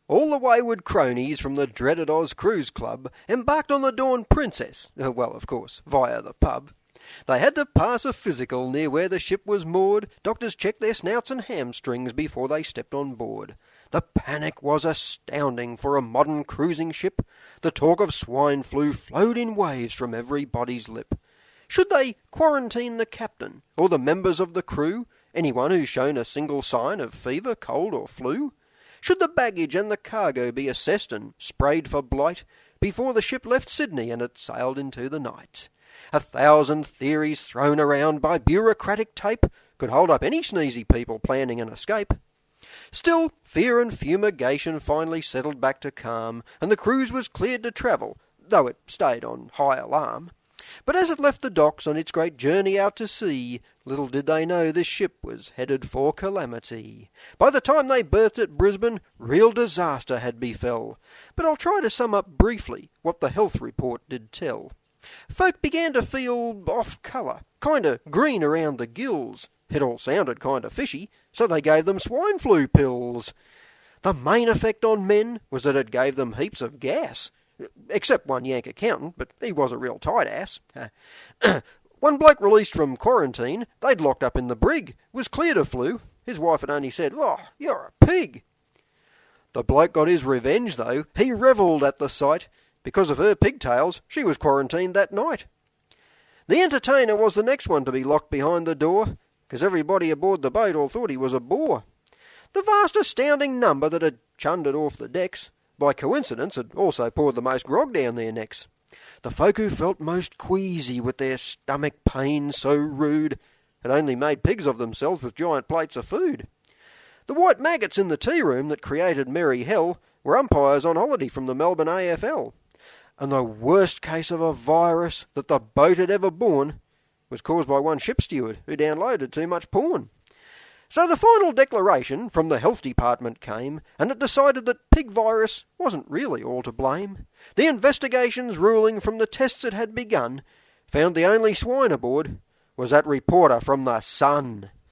All the wayward cronies from the dreaded Oz Cruise Club embarked on the Dawn Princess, well, of course, via the pub. They had to pass a physical near where the ship was moored. Doctors checked their snouts and hamstrings before they stepped on board. The panic was astounding for a modern cruising ship. The talk of swine flu flowed in waves from everybody's lip. Should they quarantine the captain or the members of the crew, anyone who's shown a single sign of fever, cold or flu? Should the baggage and the cargo be assessed and sprayed for blight before the ship left Sydney and it sailed into the night? 1,000 theories thrown around by bureaucratic tape could hold up any sneezy people planning an escape. Still, fear and fumigation finally settled back to calm, and the cruise was cleared to travel, though it stayed on high alarm. But as it left the docks on its great journey out to sea, little did they know this ship was headed for calamity. By the time they berthed at Brisbane, real disaster had befell. But I'll try to sum up briefly what the health report did tell. Folk began to feel off colour, kinda green around the gills. It all sounded kinda fishy, so they gave them swine flu pills. The main effect on men was that it gave them heaps of gas. Except one Yank accountant, but he was a real tight ass. One bloke released from quarantine, they'd locked up in the brig, was cleared of flu. His wife had only said, "Oh, you're a pig." The bloke got his revenge, though. He revelled at the sight. Because of her pigtails, she was quarantined that night. The entertainer was the next one to be locked behind the door, because everybody aboard the boat all thought he was a bore. The vast astounding number that had chundered off the decks, by coincidence, had also poured the most grog down their necks. The folk who felt most queasy with their stomach pain so rude had only made pigs of themselves with giant plates of food. The white maggots in the tea room that created merry hell were umpires on holiday from the Melbourne AFL. And the worst case of a virus that the boat had ever borne was caused by one ship steward who downloaded too much porn. So the final declaration from the health department came, and it decided that pig virus wasn't really all to blame. The investigations ruling from the tests that had begun found the only swine aboard was that reporter from the Sun.